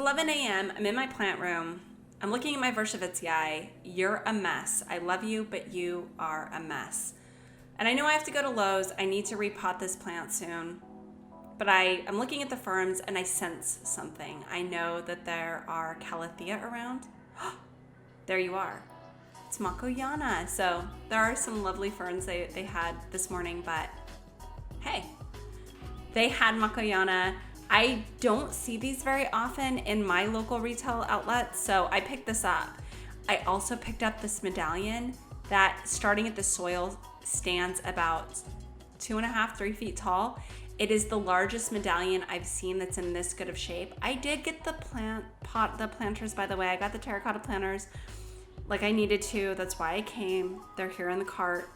11 a.m. I'm in my plant room. I'm looking at my Verschivitzii. You're a mess. I love you, but you are a mess. And I know I have to go to Lowe's. I need to repot this plant soon. But I'm looking at the ferns and I sense something. I know that there are Calatheas around. There you are. It's makoyana. So there are some lovely ferns they had this morning, but hey, they had makoyana. I don't see these very often in my local retail outlets, so I picked this up. I also picked up this medallion that, starting at the soil, stands about 2.5, 3 feet tall. It is the largest medallion I've seen that's in this good of shape. I did get the planters, by the way. I got the terracotta planters like I needed to. That's why I came. They're here in the cart.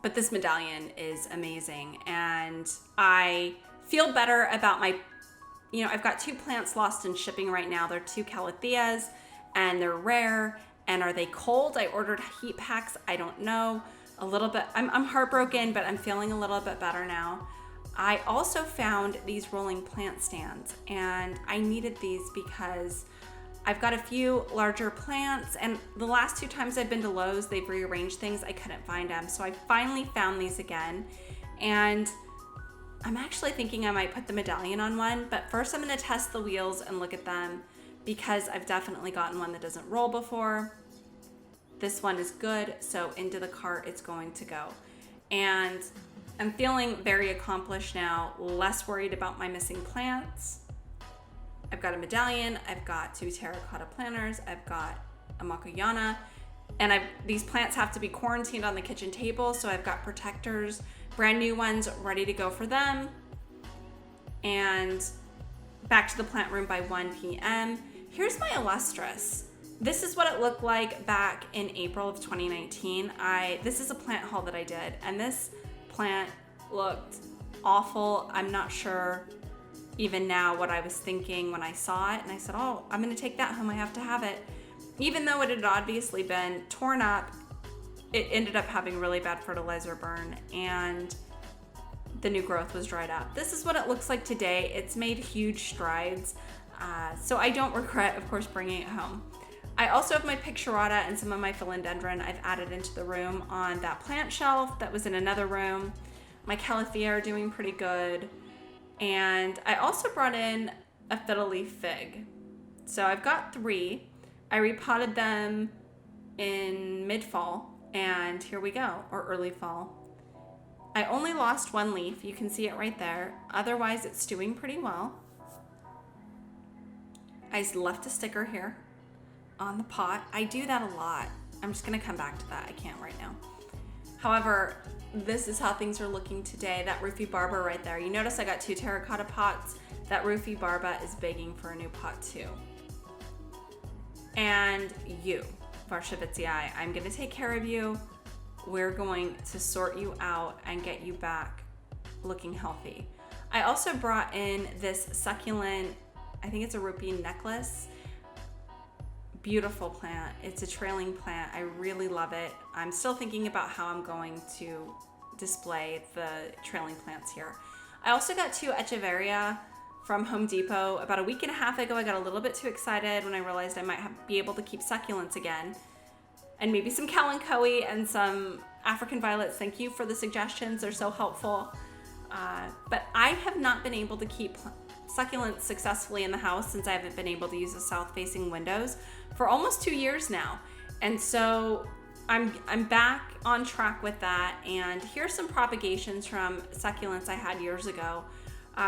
But this medallion is amazing, and I feel better about I've got 2 plants lost in shipping right now. They're 2 Calatheas, and they're rare. And are they cold? I ordered heat packs. I don't know. A little bit. I'm heartbroken, but I'm feeling a little bit better now. I also found these rolling plant stands, and I needed these because I've got a few larger plants, and the last 2 times I've been to Lowe's, they've rearranged things. I couldn't find them. So I finally found these again, and I'm actually thinking I might put the medallion on one, but first I'm going to test the wheels and look at them because I've definitely gotten one that doesn't roll before. This one is good, so into the cart it's going to go. And I'm feeling very accomplished now, less worried about my missing plants. I've got a medallion, I've got 2 terracotta planters, I've got a makoyana, and these plants have to be quarantined on the kitchen table, so I've got protectors, brand new ones ready to go for them. And back to the plant room by 1 p.m. Here's my illustrious. This is what it looked like back in April of 2019. This is a plant haul that I did, and this plant looked awful. I'm not sure even now what I was thinking when I saw it, and I said, oh, I'm gonna take that home, I have to have it. Even though it had obviously been torn up, it ended up having really bad fertilizer burn, and the new growth was dried up. This is what it looks like today. It's made huge strides, so I don't regret, of course, bringing it home. I also have my picturata and some of my philodendron I've added into the room on that plant shelf that was in another room. My Calatheas are doing pretty good. And I also brought in a fiddle leaf fig. So I've got 3. I repotted them in mid-fall, and here we go, or early fall. I only lost 1 leaf. You can see it right there. Otherwise, it's doing pretty well. I left a sticker here on the pot. I do that a lot. I'm just gonna come back to that. I can't right now. However, this is how things are looking today. That rhubarba right there. You notice I got 2 terracotta pots. That rhubarba is begging for a new pot too. And you, Verschivitzii, I'm gonna take care of you. We're going to sort you out and get you back looking healthy. I also brought in this succulent, I think it's a rupee necklace. Beautiful plant. It's a trailing plant. I really love it. I'm still thinking about how I'm going to display the trailing plants here. I also got 2 echeveria from Home Depot. About a week and a half ago, I got a little bit too excited when I realized I might be able to keep succulents again. And maybe some kalanchoe and some African violets. Thank you for the suggestions. They're so helpful. But I have not been able to keep succulents successfully in the house since I haven't been able to use the south-facing windows for almost 2 years now. And so I'm back on track with that. And here's some propagations from succulents I had years ago,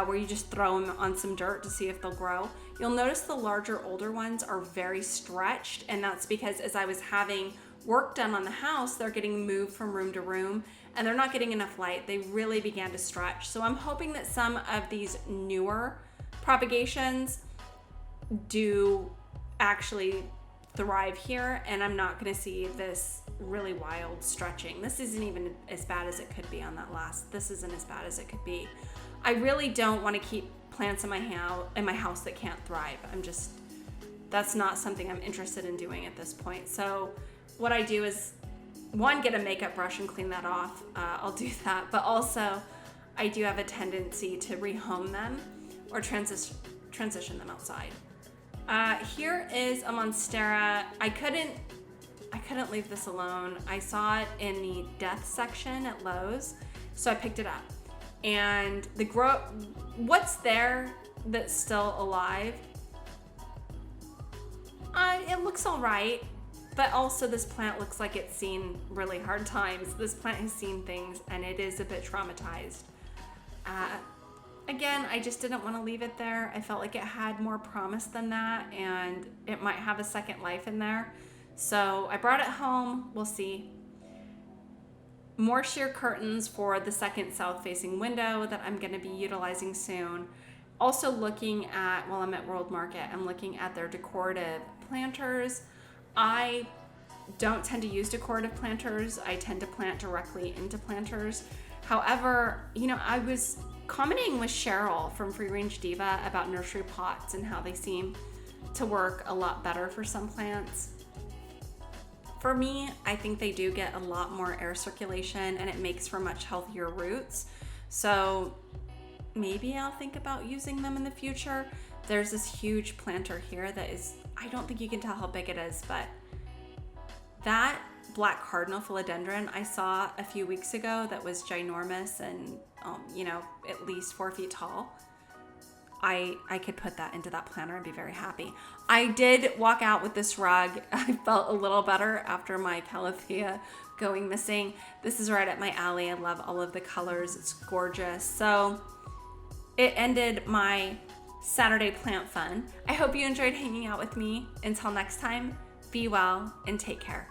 where you just throw them on some dirt to see if they'll grow. You'll notice the larger, older ones are very stretched, and that's because as I was having work done on the house, they're getting moved from room to room, and they're not getting enough light. They really began to stretch. So I'm hoping that some of these newer propagations do actually thrive here, and I'm not going to see this really wild stretching. This isn't even as bad as it could be on that last. This isn't as bad as it could be. I really don't want to keep plants in my house that can't thrive. That's not something I'm interested in doing at this point. So what I do is, one, get a makeup brush and clean that off. I'll do that. But also, I do have a tendency to rehome them or transition transition them outside. Here is a Monstera. I couldn't leave this alone. I saw it in the death section at Lowe's, so I picked it up. And what's there that's still alive, it looks all right, but also this plant looks like it's seen really hard times. This plant has seen things and it is a bit traumatized. Again, I just didn't want to leave it there. I felt like it had more promise than that and it might have a second life in there. So I brought it home. We'll see. More sheer curtains for the second south-facing window that I'm going to be utilizing soon. Also looking at, while I'm at World Market, I'm looking at their decorative planters. I don't tend to use decorative planters. I tend to plant directly into planters. However, you know, I was commenting with Cheryl from Free Range Diva about nursery pots and how they seem to work a lot better for some plants. For me, I think they do get a lot more air circulation and it makes for much healthier roots. So maybe I'll think about using them in the future. There's this huge planter here that is, I don't think you can tell how big it is, but that black cardinal philodendron I saw a few weeks ago that was ginormous and, you know, at least 4 feet tall. I could put that into that planter and be very happy. I did walk out with this rug. I felt a little better after my Calathea going missing. This is right up my alley. I love all of the colors. It's gorgeous. So it ended my Saturday plant fun. I hope you enjoyed hanging out with me. Until next time, be well and take care.